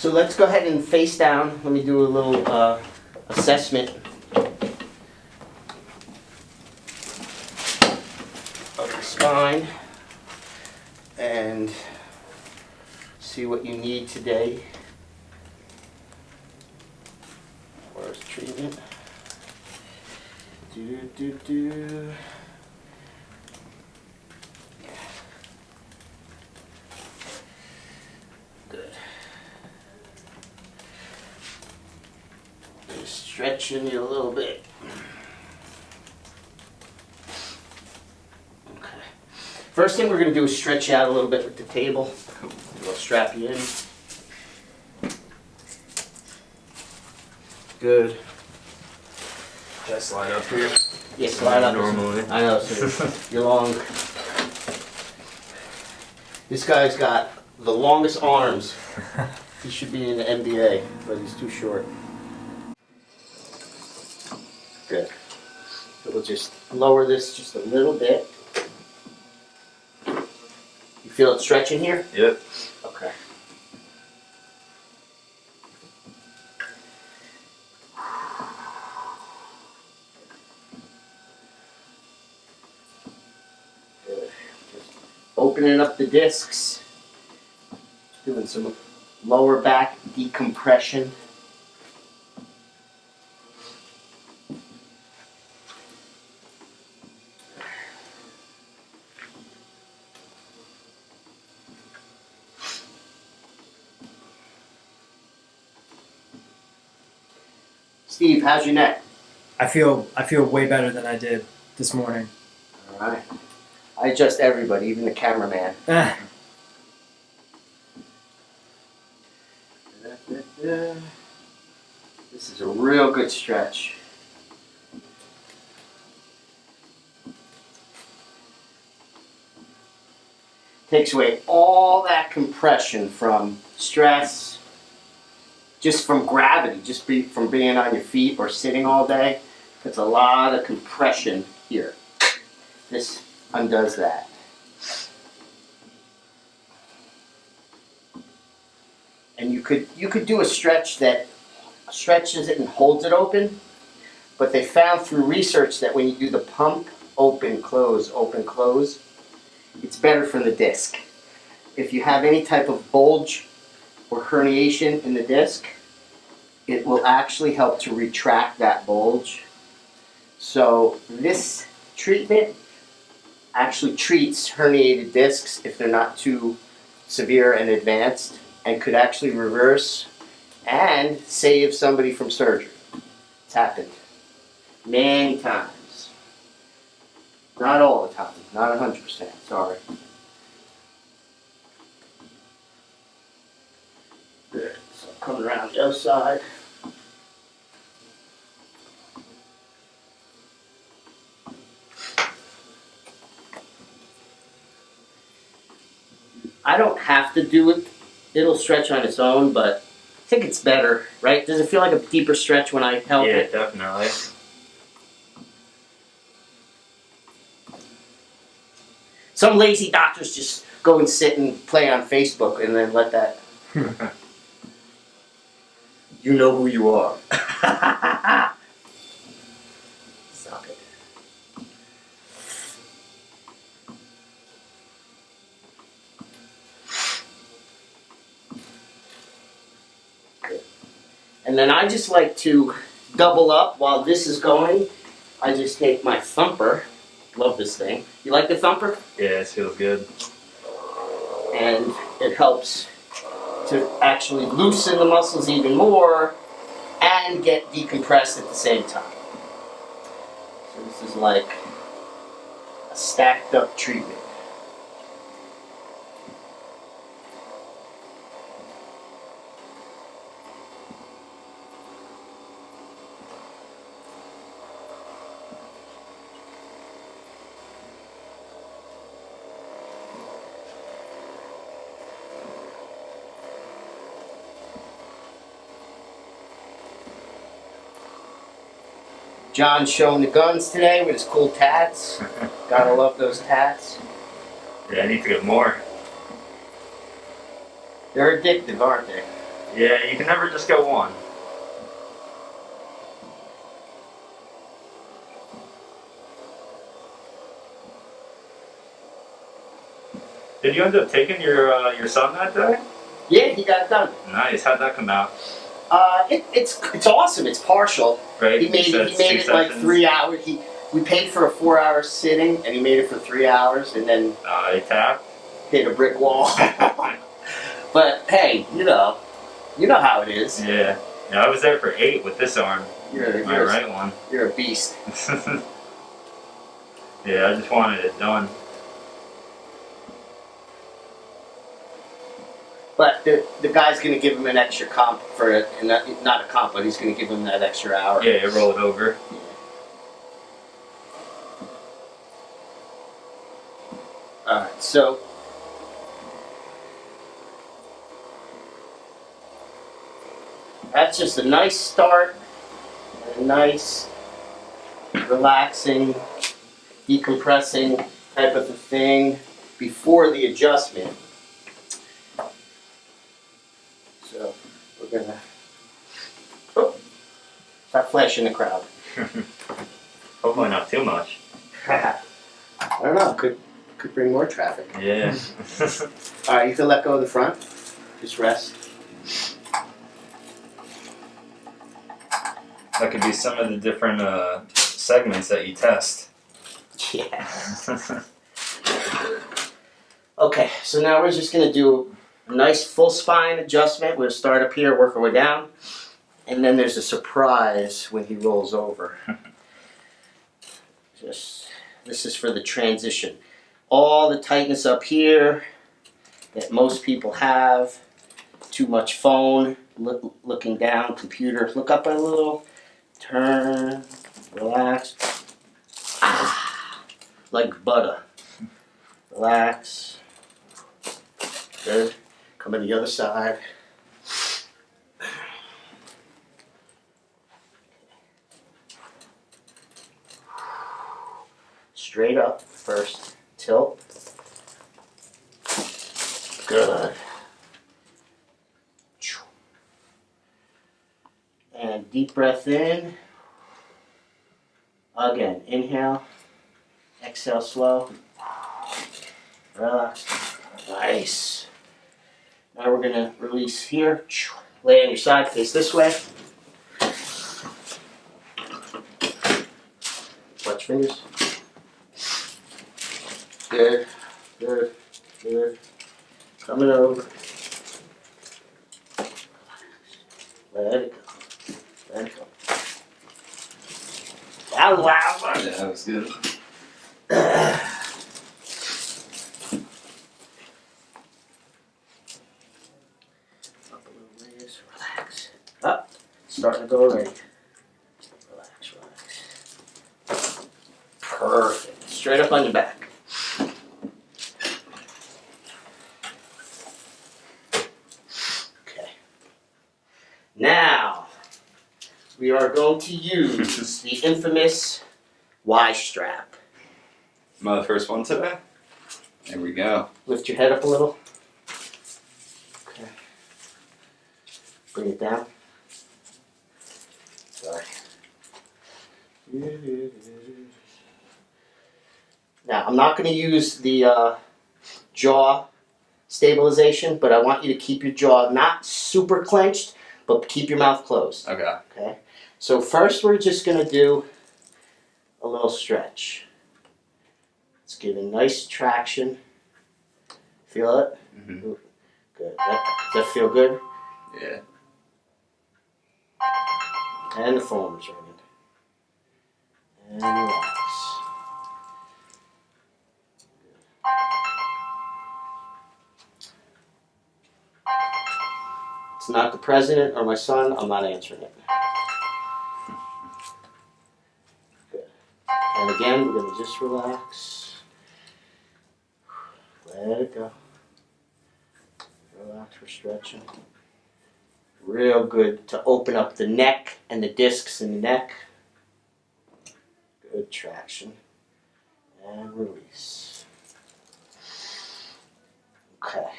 So let's go ahead and face down. Let me do a little assessment of the spine and see what you need today for this treatment. Good. Just stretching you a little bit. Okay. First thing we're going to do is stretch you out a little bit with the table. We'll strap you in. Good. Should I slide up here? Yeah, slide up. Normally. I know, so you're long. This guy's got the longest arms. He should be in the NBA, but he's too short. Good. So we'll just lower this just a little bit. You feel it stretching here? Yep. Okay. Good. Just opening up the discs. Doing some lower back decompression. Steve, how's your neck? I feel way better than I did this morning. All right. I adjust everybody, even the cameraman. This is a real good stretch. Takes away all that compression from stress, just from gravity, from being on your feet or sitting all day. There's a lot of compression here. This undoes that. And you could do a stretch that stretches it and holds it open, but they found through research that when you do the pump, open, close, it's better for the disc. If you have any type of bulge or herniation in the disc, it will actually help to retract that bulge. So this treatment actually treats herniated discs if they're not too severe and advanced, and could actually reverse and save somebody from surgery. It's happened many times. Not all the time, not 100%, sorry. Good, so coming around the other side. I don't have to do it. It'll stretch on its own, but I think it's better, right? Does it feel like a deeper stretch when I help it? Yeah, definitely. Some lazy doctors just go and sit and play on Facebook and then let that. You know who you are. Stop it. Good. And then I just like to double up while this is going. I just take my thumper. Love this thing. You like the thumper? Yeah, it feels good. And it helps to actually loosen the muscles even more and get decompressed at the same time. So this is like a stacked up treatment. John's showing the guns today with his cool tats. Gotta love those tats. Yeah, I need to get more. They're addictive, aren't they? Yeah, you can never just go one. Did you end up taking your son that day? Yeah, he got it done. Nice. How'd that come out? It's awesome. It's partial. Right. He made it like sessions. 3 hours. We paid for a 4-hour sitting, and he made it for 3 hours, and then He tapped. hit a brick wall. But hey, you know how it is. Yeah. Yeah, I was there for 8 with this arm. My right one. You're a beast. Yeah, I just wanted it done. But the guy's gonna give him an extra comp for it, and not a comp, but he's gonna give him that extra hour. Yeah, roll it over. Alright, so that's just a nice start, a nice relaxing, decompressing type of a thing before the adjustment. So we're gonna stop flashing the crowd. Hopefully not too much. I don't know, could bring more traffic. Yeah. Alright, you can let go of the front. Just rest. That could be some of the different segments that you test. Yeah. Okay, so now we're just gonna do a nice full spine adjustment. We'll start up here, work our way down, and then there's a surprise when he rolls over. This is for the transition. All the tightness up here that most people have. Too much phone, looking down, computer. Look up a little. Turn, relax. Like butter. Relax. Good. Come on the other side. Straight up first. Tilt. Good. And deep breath in. Again, inhale. Exhale slow. Relax. Nice. Now we're going to release here. Lay on your side, face this way. Watch fingers. Good, good, good. Coming over. Let it go. Let it go. Wow, wow, wow. Yeah, that was good. Up a little ways, relax. Up, starting to go already. Relax, relax. Perfect. Straight up on your back. Okay. Now, we are going to use the infamous Y strap. Am I the first one today? There we go. Lift your head up a little. Okay. Bring it down. Sorry. Now, I'm not going to use the jaw stabilization, but I want you to keep your jaw not super clenched, but keep your mouth closed. Okay. Okay? So first we're just going to do a little stretch. Let's give it nice traction. Feel it? Mm-hmm. Good. Does that feel good? Yeah. And the foam's ringing. And relax. It's not the president or my son, I'm not answering it. Good. And again, we're going to just relax. Let it go. Relax, we're stretching. Real good to open up the neck and the discs in the neck. Good traction. And release. Okay.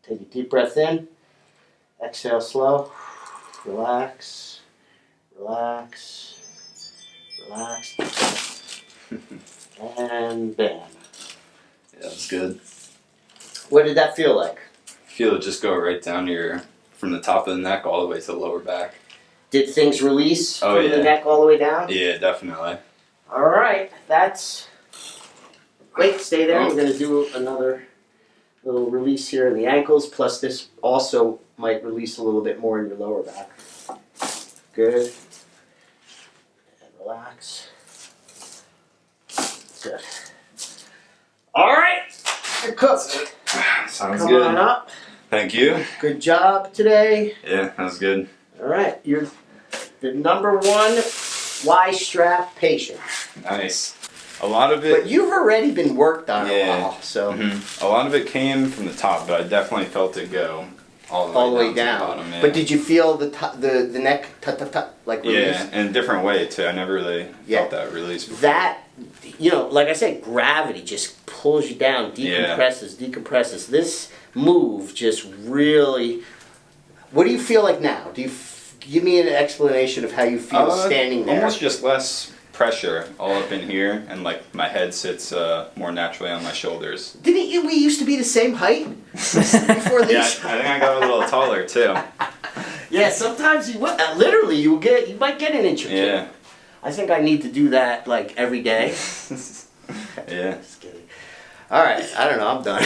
Take a deep breath in. Exhale slow. Relax. Relax. Relax. And bam. Yeah, that's good. What did that feel like? Feel it just go right down from the top of the neck all the way to the lower back. Did things release Oh, from the yeah. neck all the way down? Yeah, definitely. All right, that's... Wait, stay there. Oh. We're going to do another little release here in the ankles, plus this also might release a little bit more in your lower back. Good. And relax. That's it. All right, you're cooked. Sounds Come good. on up. Thank you. Good job today. Yeah, that was good. All right, you're the number one Y-strap patient. Nice. A lot of it. But you've already been worked on a Yeah. while, so A lot of it came from the top, but I definitely felt it go all the way down. To the bottom, yeah. But did you feel the neck like release? Yeah, in a different way too. I never really felt that release before. That, like I said, gravity just pulls you down, decompresses. This move just really. What do you feel like now? Give me an explanation of how you feel standing there? Almost just less pressure all up in here, and like my head sits more naturally on my shoulders. Didn't we used to be the same height before Yeah, this? I think I got a little taller too. Yeah, sometimes you would. Literally, you might get an inch or two. Yeah. I think I need to do that like every day. Yeah. Just kidding. All right, I don't know. I'm done.